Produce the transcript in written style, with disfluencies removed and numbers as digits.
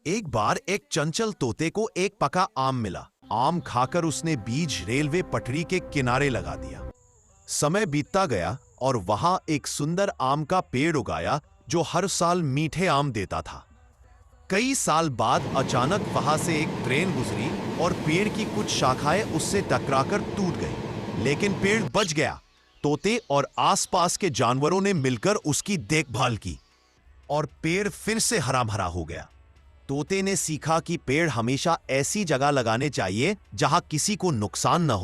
एक बार एक चंचल तोते को एक पका आम मिला। आम खाकर उसने बीज रेलवे पटरी के किनारे लगा दिया। समय बीतता गया और वहां एक सुंदर आम का पेड़ उगाया जो हर साल मीठे आम देता था। कई साल बाद अचानक वहां से एक ट्रेन गुजरी और पेड़ की कुछ शाखाएं उससे टकराकर टूट गई, लेकिन पेड़ बच गया। तोते और आसपास के जानवरों ने मिलकर उसकी देखभाल की और पेड़ फिर से हरा भरा हो गया। तोते ने सीखा कि पेड़ हमेशा ऐसी जगह लगाने चाहिए जहां किसी को नुकसान न हो